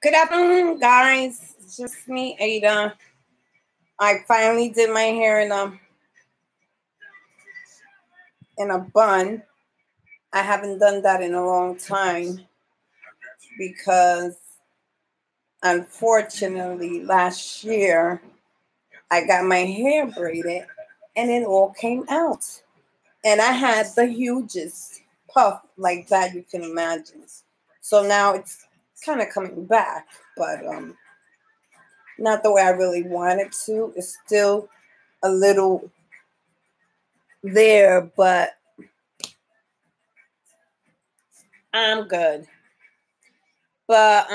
Good afternoon, guys. It's just me, Ada. I finally did my hair in a bun. I haven't done that in a long time because unfortunately last year I got my hair braided and it all came out. And I had the hugest puff like that you can imagine. So now it's kind of coming back, but not the way I really wanted to. It's still a little there, but I'm good. But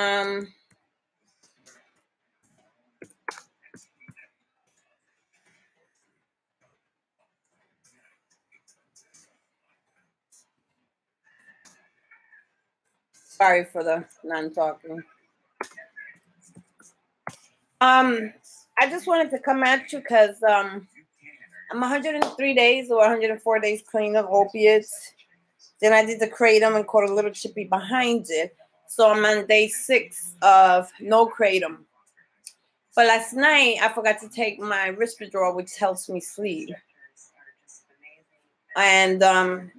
sorry for the non-talking. I just wanted to come at you because I'm 103 days or 104 days clean of opiates. Then I did the kratom and caught a little chippy behind it. So I'm on day 6 of no kratom. But last night I forgot to take my Risperdal, which helps me sleep. And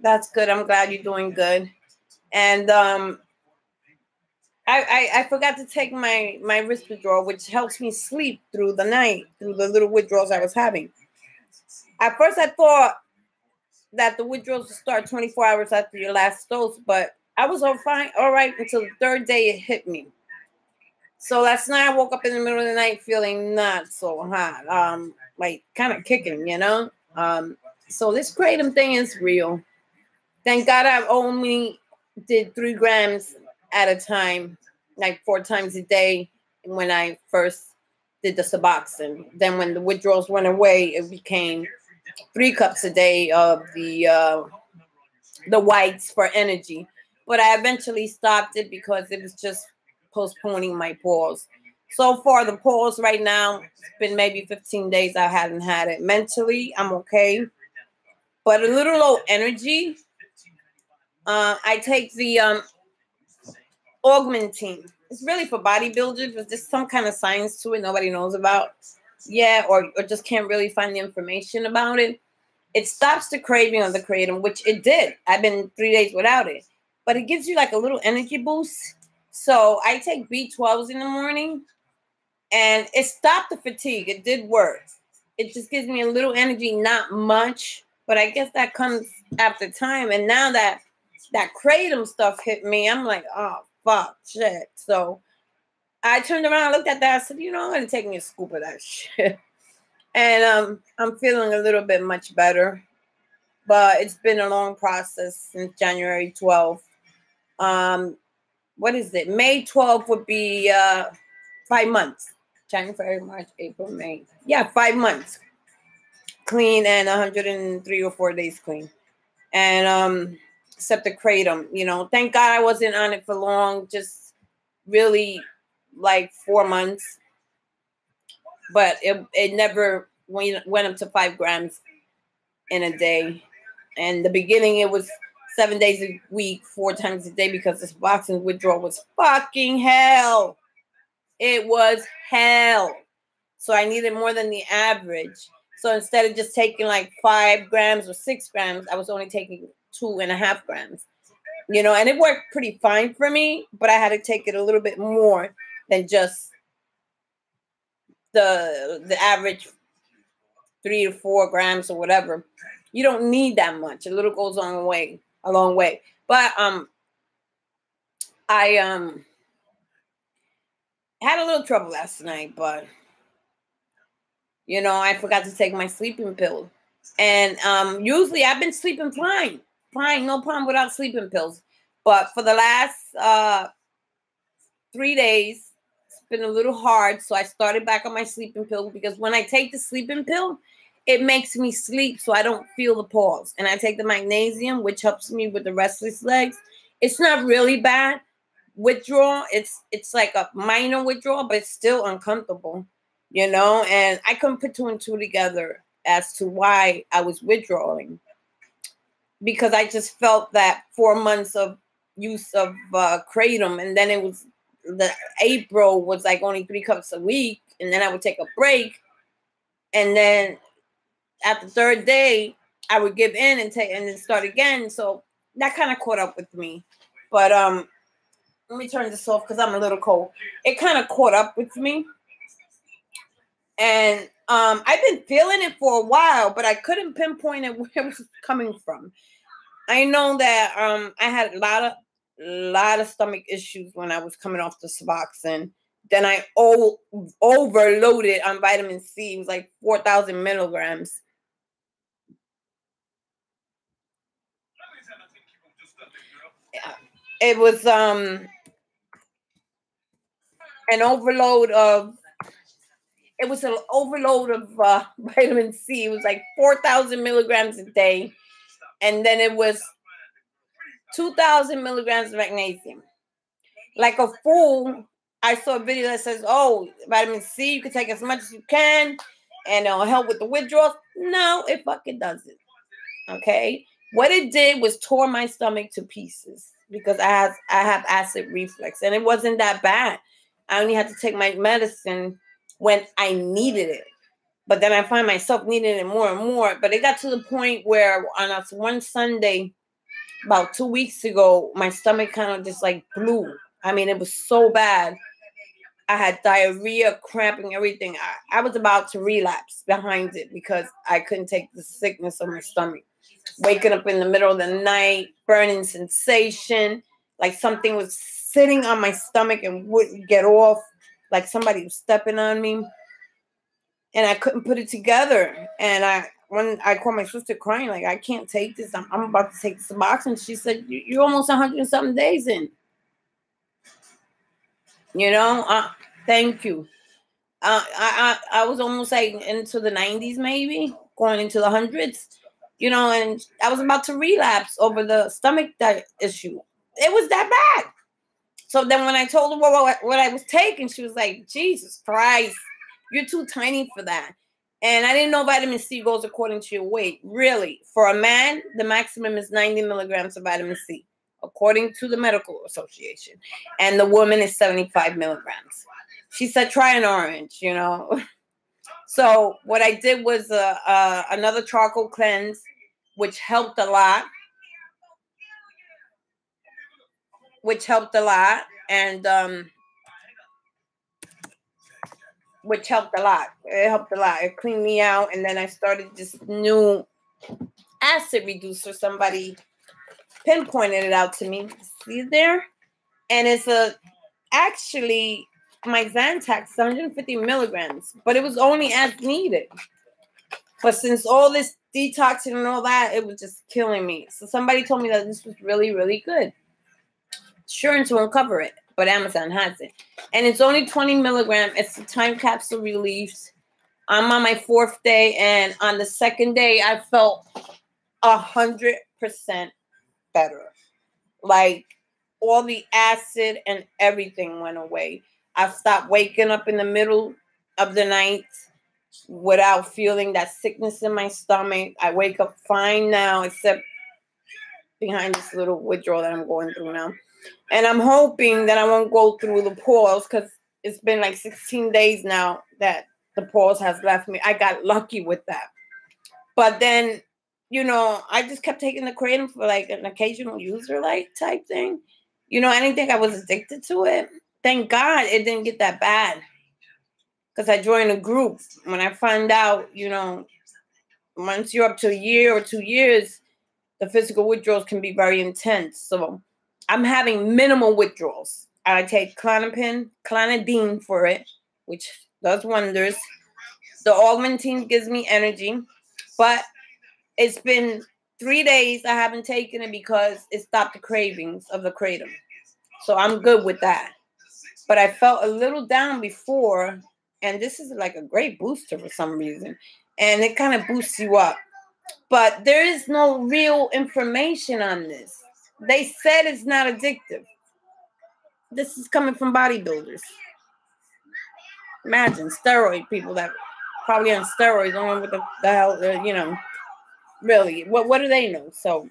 that's good. I'm glad you're doing good. And I forgot to take my Risperdal, which helps me sleep through the night, through the little withdrawals I was having. At first, I thought that the withdrawals would start 24 hours after your last dose, but I was all right until the 3rd day it hit me. So last night I woke up in the middle of the night feeling not so hot, like kind of kicking, you know. So this kratom thing is real. Thank God I only did 3 grams at a time, like 4 times a day when I first did the Suboxone. Then when the withdrawals went away, it became 3 cups a day of the whites for energy. But I eventually stopped it because it was just postponing my pause. So far, the pause right now, it's been maybe 15 days I hadn't had it. Mentally, I'm okay. But a little low energy. I take the augmentin. It's really for bodybuilders, but there's some kind of science to it nobody knows about. Yeah, or just can't really find the information about it. It stops the craving of the kratom, which it did. I've been 3 days without it. But it gives you like a little energy boost. So I take B12s in the morning, and it stopped the fatigue. It did work. It just gives me a little energy, not much. But I guess that comes after time. And now that kratom stuff hit me, I'm like, oh, fuck, shit. So I turned around, looked at that, I said, you know, I'm going to take me a scoop of that shit. And I'm feeling a little bit much better. But it's been a long process since January 12th. What is it? May 12th would be 5 months. January, February, March, April, May. Yeah, 5 months. Clean and 103 or 4 days clean. And except the kratom, you know, thank God I wasn't on it for long, just really like 4 months. But it never went up to 5 grams in a day. And the beginning, it was 7 days a week, 4 times a day, because this boxing withdrawal was fucking hell. It was hell. So I needed more than the average. So instead of just taking like 5 grams or 6 grams, I was only taking 2.5 grams. You know, and it worked pretty fine for me, but I had to take it a little bit more than just the average 3 to 4 grams or whatever. You don't need that much. A little goes a long way. But I had a little trouble last night, but you know, I forgot to take my sleeping pill. And usually I've been sleeping fine, no problem without sleeping pills. But for the last 3 days, it's been a little hard. So I started back on my sleeping pill, because when I take the sleeping pill, it makes me sleep so I don't feel the pause. And I take the magnesium, which helps me with the restless legs. It's not really bad withdrawal. It's like a minor withdrawal, but it's still uncomfortable, you know. And I couldn't put 2 and 2 together as to why I was withdrawing, because I just felt that 4 months of use of kratom, and then it was the April was like only 3 cups a week, and then I would take a break, and then at the third day I would give in and then start again. So that kind of caught up with me. But let me turn this off because I'm a little cold. It kind of caught up with me, and I've been feeling it for a while, but I couldn't pinpoint it where it was coming from. I know that I had a lot of stomach issues when I was coming off the Suboxone. Then I overloaded on vitamin C. It was like 4,000 milligrams. It was an overload of vitamin C. It was like 4,000 milligrams a day, and then it was 2,000 milligrams of magnesium. Like a fool, I saw a video that says, "Oh, vitamin C, you can take as much as you can, and it'll help with the withdrawals." No, it fucking doesn't. Okay, what it did was tore my stomach to pieces because I have acid reflux, and it wasn't that bad. I only had to take my medicine when I needed it, but then I find myself needing it more and more. But it got to the point where on one Sunday, about 2 weeks ago, my stomach kind of just like blew. I mean, it was so bad. I had diarrhea, cramping, everything. I was about to relapse behind it because I couldn't take the sickness of my stomach. Waking up in the middle of the night, burning sensation, like something was sitting on my stomach and wouldn't get off, like somebody was stepping on me. And I couldn't put it together. And when I called my sister crying, like, I can't take this. I'm about to take the Suboxone. She said, you're almost 100 and something days in. You know, thank you. I was almost like into the 90s, maybe going into the hundreds, you know, and I was about to relapse over the stomach issue. It was that bad. So then when I told her what I was taking, she was like, Jesus Christ, you're too tiny for that. And I didn't know vitamin C goes according to your weight. Really, for a man, the maximum is 90 milligrams of vitamin C, according to the Medical Association. And the woman is 75 milligrams. She said, try an orange, you know. So what I did was another charcoal cleanse, which helped a lot. And which helped a lot. It helped a lot. It cleaned me out. And then I started this new acid reducer. Somebody pinpointed it out to me. See there? And it's actually my Zantac, 150 milligrams, but it was only as needed. But since all this detoxing and all that, it was just killing me. So somebody told me that this was really, really good. Insurance won't cover it, but Amazon has it. And it's only 20 milligrams. It's a time capsule release. I'm on my 4th day, and on the 2nd day, I felt 100% better. Like, all the acid and everything went away. I stopped waking up in the middle of the night without feeling that sickness in my stomach. I wake up fine now, except behind this little withdrawal that I'm going through now. And I'm hoping that I won't go through the pause, because it's been like 16 days now that the pause has left me. I got lucky with that. But then, you know, I just kept taking the Kratom for like an occasional user like type thing. You know, I didn't think I was addicted to it. Thank God it didn't get that bad, because I joined a group. When I found out, you know, once you're up to a year or 2 years, the physical withdrawals can be very intense. So I'm having minimal withdrawals. I take clonidine for it, which does wonders. The augmentin gives me energy, but it's been 3 days I haven't taken it because it stopped the cravings of the Kratom. So I'm good with that. But I felt a little down before, and this is like a great booster for some reason. And it kind of boosts you up. But there is no real information on this. They said it's not addictive. This is coming from bodybuilders. Imagine steroid people that probably on steroids, don't know what the hell, you know, really, what do they know? So,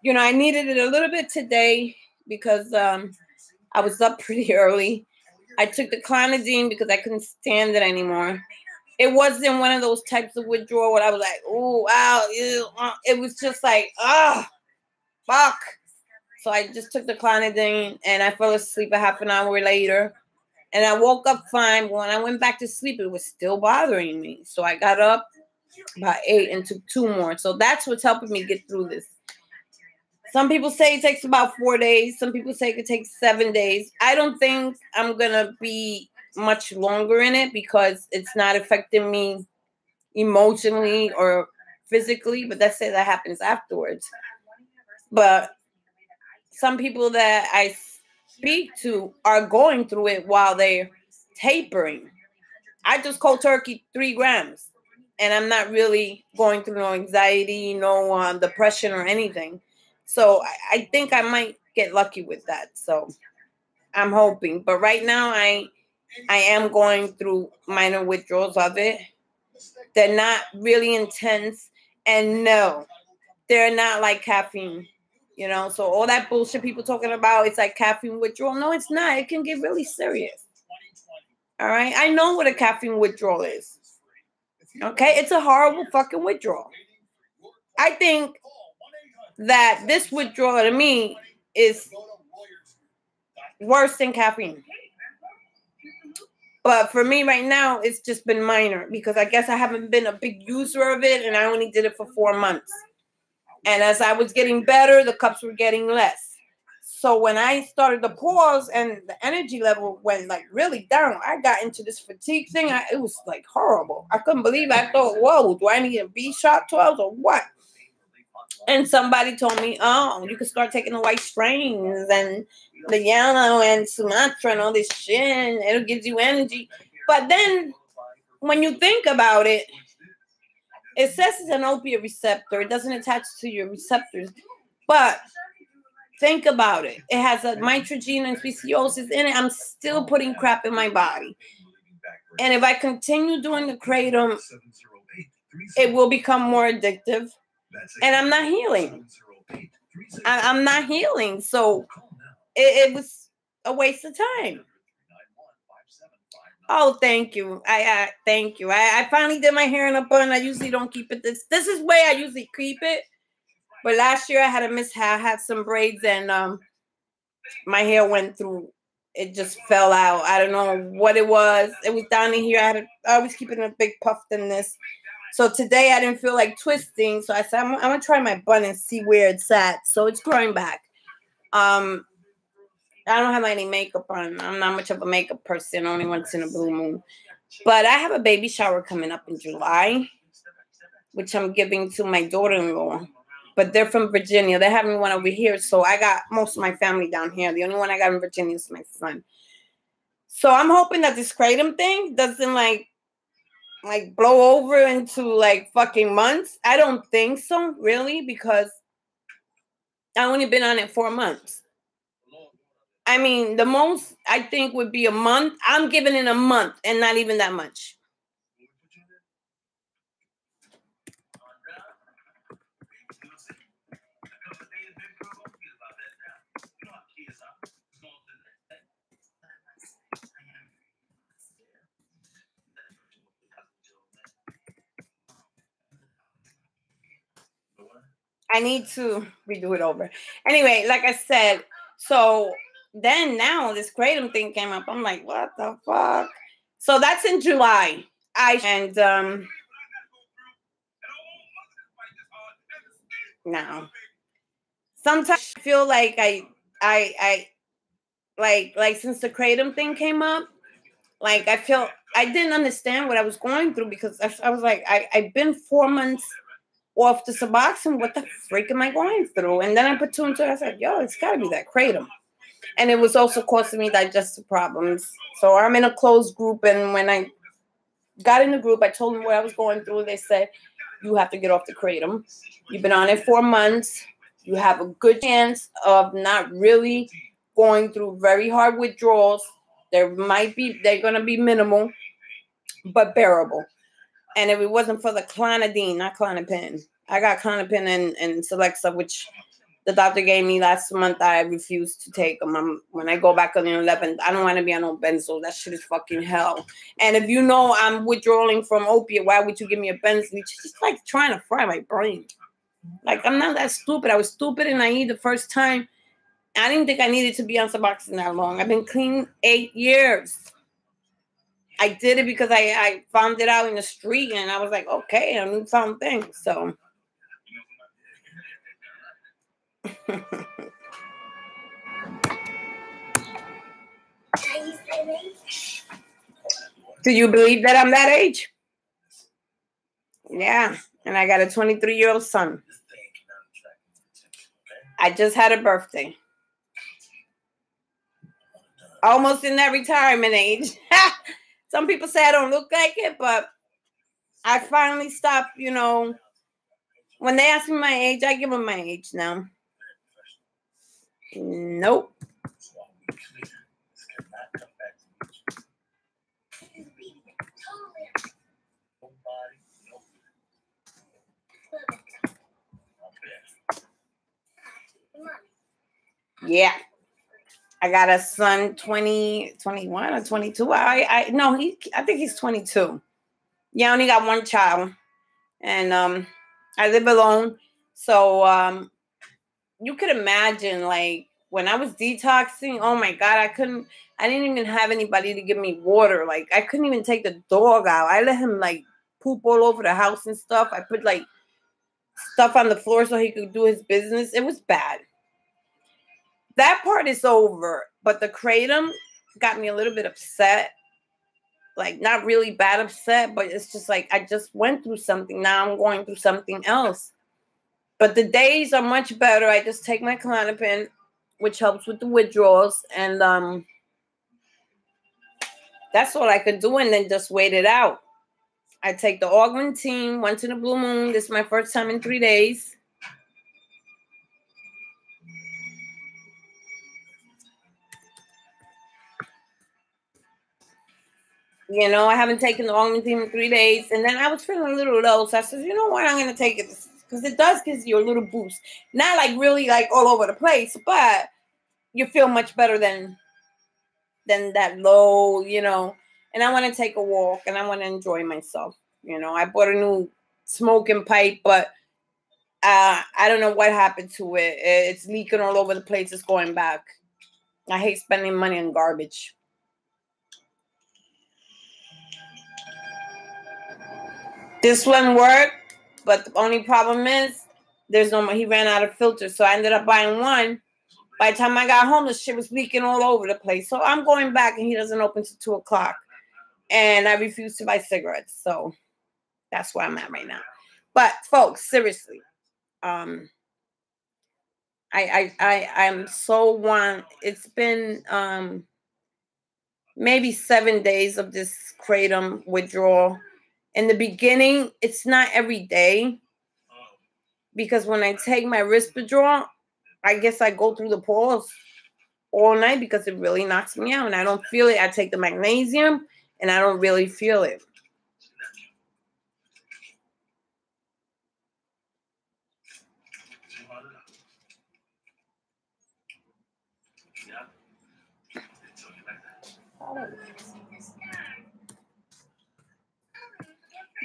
you know, I needed it a little bit today because I was up pretty early. I took the clonidine because I couldn't stand it anymore. It wasn't one of those types of withdrawal where I was like, oh, wow. Ew. It was just like, fuck. So I just took the clonidine and I fell asleep a half an hour later. And I woke up fine. When I went back to sleep, it was still bothering me. So I got up about 8 and took 2 more. So that's what's helping me get through this. Some people say it takes about 4 days. Some people say it could take 7 days. I don't think I'm going to be much longer in it because it's not affecting me emotionally or physically. But that's it. That happens afterwards. But some people that I speak to are going through it while they're tapering. I just cold turkey 3 grams. And I'm not really going through no anxiety, no depression or anything. So I think I might get lucky with that. So I'm hoping. But right now I am going through minor withdrawals of it. They're not really intense. And no, they're not like caffeine. You know, so all that bullshit people talking about, it's like caffeine withdrawal. No, it's not. It can get really serious. All right. I know what a caffeine withdrawal is. Okay. It's a horrible fucking withdrawal. I think that this withdrawal to me is worse than caffeine. But for me right now, it's just been minor because I guess I haven't been a big user of it and I only did it for 4 months. And as I was getting better, the cups were getting less. So when I started to pause and the energy level went like really down, I got into this fatigue thing. It was like horrible. I couldn't believe it. I thought, whoa, do I need a B shot 12 or what? And somebody told me, oh, you can start taking the white strains and the yellow and Sumatra and all this shit. And it'll give you energy. But then when you think about it, it says it's an opiate receptor. It doesn't attach to your receptors. But think about it. It has a mitragine and speciosus in it. I'm still putting crap in my body. And if I continue doing the Kratom, it will become more addictive. And I'm not healing. I'm not healing. So it was a waste of time. Oh, thank you. Thank you. I finally did my hair in a bun. I usually don't keep it. This is the way I usually keep it. But last year I had a mishap. I had some braids and my hair went through. It just fell out. I don't know what it was. It was down in here. I always keep it in a big puff than this. So today I didn't feel like twisting. So I said, I'm going to try my bun and see where it's at. So it's growing back. I don't have any makeup on. I'm not much of a makeup person, only once in a blue moon. But I have a baby shower coming up in July, which I'm giving to my daughter-in-law. But they're from Virginia. They're having one over here. So I got most of my family down here. The only one I got in Virginia is my son. So I'm hoping that this Kratom thing doesn't like blow over into like fucking months. I don't think so, really, because I only been on it 4 months. I mean, the most I think would be a month. I'm giving it a month and not even that much. I need to redo it over. Anyway, like I said, so then now this Kratom thing came up. I'm like, what the fuck? So that's in July. Now sometimes I feel like I like since the Kratom thing came up, like I feel I didn't understand what I was going through because I was like, I've been 4 months off the Suboxone. What the freak am I going through? And then I put 2 and 2. I said, yo, it's got to be that Kratom. And it was also causing me digestive problems. So I'm in a closed group. And when I got in the group, I told them what I was going through. They said, you have to get off the Kratom. You've been on it 4 months. You have a good chance of not really going through very hard withdrawals. They're going to be minimal, but bearable. And if it wasn't for the clonidine, not Klonopin, I got Klonopin and Celexa, which the doctor gave me last month, I refused to take them. When I go back on the 11th, I don't want to be on no benzo. That shit is fucking hell. And if you know I'm withdrawing from opiate, why would you give me a benzo? It's just like trying to fry my brain. Like, I'm not that stupid. I was stupid and naive the first time. I didn't think I needed to be on Suboxone that long. I've been clean 8 years. I did it because I found it out in the street, and I was like, okay, a newfound thing. So. Do you believe that I'm that age? Yeah, and I got a 23-year-old son. I just had a birthday. Almost in that retirement age. Some people say I don't look like it, but I finally stopped, you know. When they ask me my age, I give them my age now. Nope. Yeah. I got a son, 21 or 22. I think he's 22. Yeah, I only got one child. And I live alone. So you could imagine, like, when I was detoxing, oh my God, I didn't even have anybody to give me water. Like, I couldn't even take the dog out. I let him, like, poop all over the house and stuff. I put, like, stuff on the floor so he could do his business. It was bad. That part is over. But the Kratom got me a little bit upset. Like, not really bad upset, but it's just like, I just went through something. Now I'm going through something else. But the days are much better. I just take my Klonopin, which helps with the withdrawals. And that's all I could do, and then just wait it out. I take the augmentine once in a blue moon. This is my first time in 3 days. You know, I haven't taken the augmentine in 3 days. And then I was feeling a little low. So I said, you know what? I'm going to take it. Because it does give you a little boost. Not like really like all over the place. But you feel much better than that low, you know. And I want to take a walk. And I want to enjoy myself. You know, I bought a new smoking pipe. But I don't know what happened to it. It's leaking all over the place. It's going back. I hate spending money on garbage. This one worked, but the only problem is there's no more. He ran out of filters, so I ended up buying one. By the time I got home, the shit was leaking all over the place. So I'm going back, and he doesn't open till 2 o'clock. And I refuse to buy cigarettes. So that's where I'm at right now. But folks, seriously, I'm so it's been maybe 7 days of this Kratom withdrawal. In the beginning, it's not every day, because when I take my Risperdal, I guess I go through the pause all night because it really knocks me out and I don't feel it. I take the magnesium and I don't really feel it.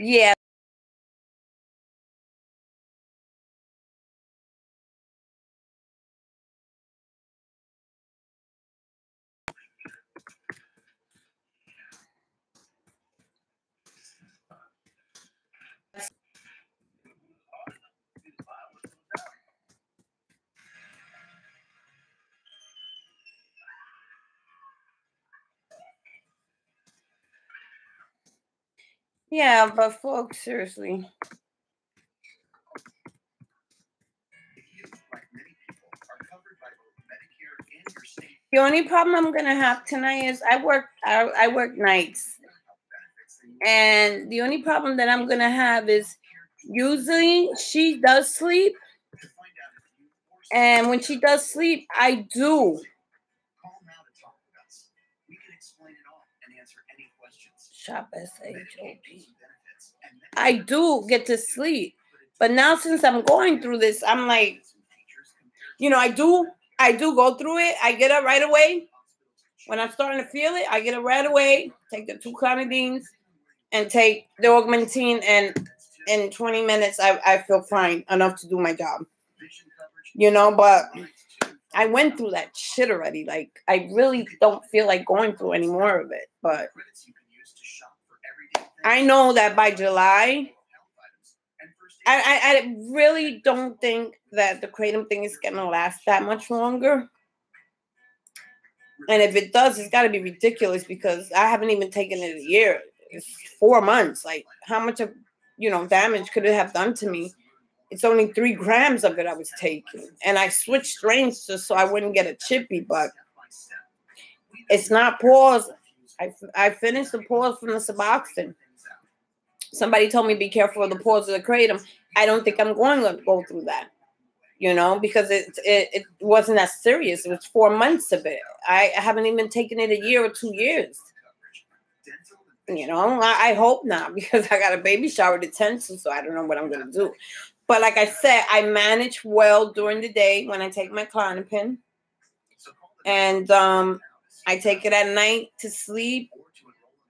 Yeah. Yeah, but folks, seriously. The only problem I'm gonna have tonight is I work nights, and the only problem that I'm gonna have is usually she does sleep, and when she does sleep, I do. Shop SHOP. I do get to sleep, but now since I'm going through this, I'm like, You know, I do go through it. I get up right away. When I'm starting to feel it, I get up right away, take the 2 clonidines, and take the augmentin, and in 20 minutes, I feel fine enough to do my job. You know, but I went through that shit already. Like, I really don't feel like going through any more of it. But I know that by July, I really don't think that the Kratom thing is going to last that much longer. And if it does, it's got to be ridiculous because I haven't even taken it a year. It's 4 months. Like, how much of, damage could it have done to me? It's only 3 grams of it I was taking. And I switched strains just so I wouldn't get a chippy, but it's not pause. I finished the pause from the Suboxone. Somebody told me be careful of the pause of the Kratom. I don't think I'm going to go through that, because it wasn't that serious. It was 4 months of it. I haven't even taken it a year or 2 years. I hope not, because I got a baby shower to tend to, so I don't know what I'm going to do. But like I said, I manage well during the day when I take my Klonopin. And I take it at night to sleep.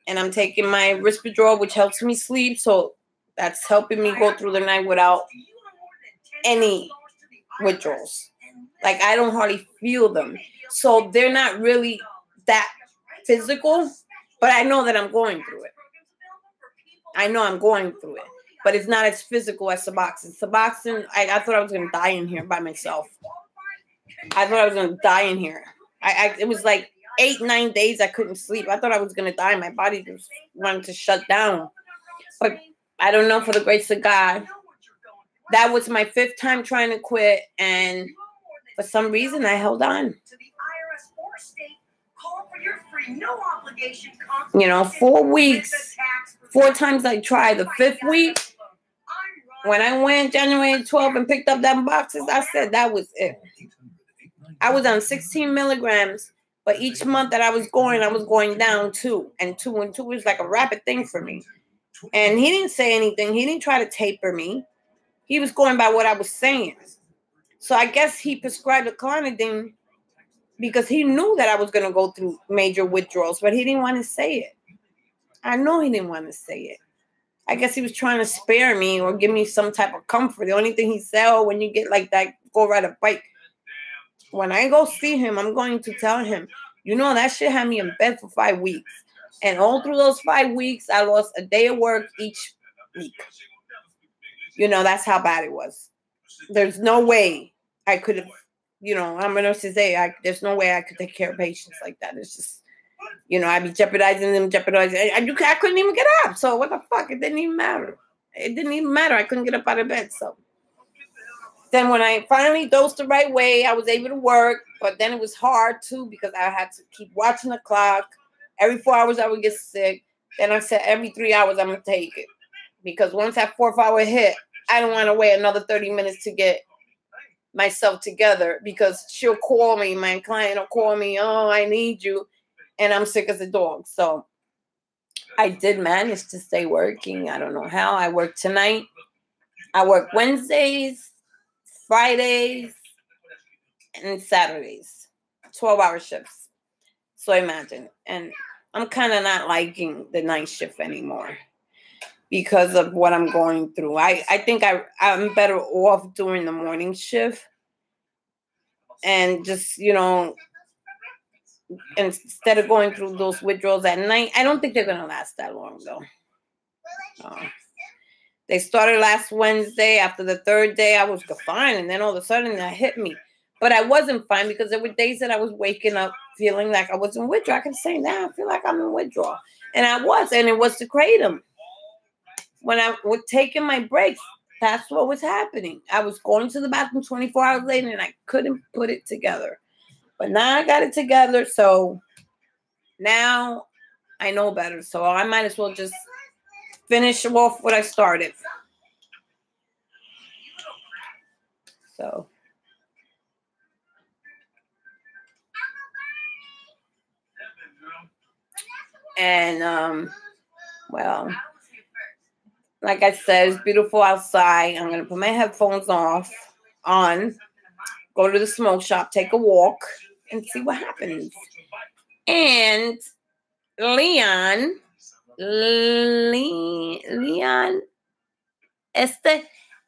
And I'm taking my Risperdal, which helps me sleep. So that's helping me go through the night without any withdrawals. Like, I don't hardly feel them. So they're not really that physical. But I know that I'm going through it. I know I'm going through it. But it's not as physical as Suboxone. Suboxone, I thought I was going to die in here by myself. I thought I was going to die in here. It was like 8-9 days I couldn't sleep. I thought I was going to die. My body just wanted to shut down. But I don't know, for the grace of God. That was my 5th time trying to quit. And for some reason, I held on. 4 weeks. 4 times I tried. The 5th week, when I went January 12th and picked up them boxes, I said that was it. I was on 16 milligrams, but each month that I was going down 2. And 2 was like a rapid thing for me. And he didn't say anything. He didn't try to taper me. He was going by what I was saying. So I guess he prescribed a clonidine because he knew that I was going to go through major withdrawals, but he didn't want to say it. I know he didn't want to say it. I guess he was trying to spare me or give me some type of comfort. The only thing he said, when you get like that, go ride a bike. When I go see him, I'm going to tell him, that shit had me in bed for 5 weeks. And all through those 5 weeks, I lost a day of work each week. That's how bad it was. There's no way I could have, I'm a nurse's aide. There's no way I could take care of patients like that. It's just, I'd be jeopardizing them. I couldn't even get up. So what the fuck? It didn't even matter. I couldn't get up out of bed. So then when I finally dosed the right way, I was able to work. But then it was hard, too, because I had to keep watching the clock. Every 4 hours, I would get sick. Then I said every 3 hours, I'm going to take it. Because once that 4th hour hit, I don't want to wait another 30 minutes to get myself together, because she'll call me. My client will call me. Oh, I need you. And I'm sick as a dog. So I did manage to stay working. I don't know how. I work tonight. I work Wednesdays, Fridays, and Saturdays. 12-hour shifts. So imagine. And I'm kind of not liking the night shift anymore because of what I'm going through. I think I'm better off doing the morning shift and just, instead of going through those withdrawals at night. I don't think they're going to last that long, though. They started last Wednesday. After the 3rd day, I was fine, and then all of a sudden that hit me. But I wasn't fine because there were days that I was waking up feeling like I was in withdrawal. I kept saying, I feel like I'm in withdrawal. And I was, and it was the Kratom. When I was taking my breaks, that's what was happening. I was going to the bathroom 24 hours later, and I couldn't put it together. But now I got it together, so now I know better. So I might as well just finish off what I started. So. And, well, like I said, it's beautiful outside. I'm going to put my headphones on, go to the smoke shop, take a walk, and see what happens. And Leon,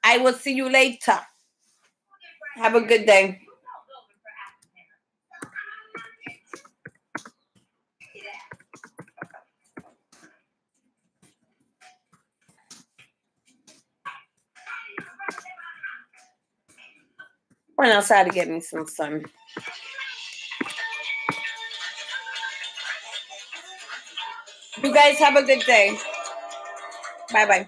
I will see you later. Have a good day. Went outside to get me some sun. You guys have a good day. Bye-bye.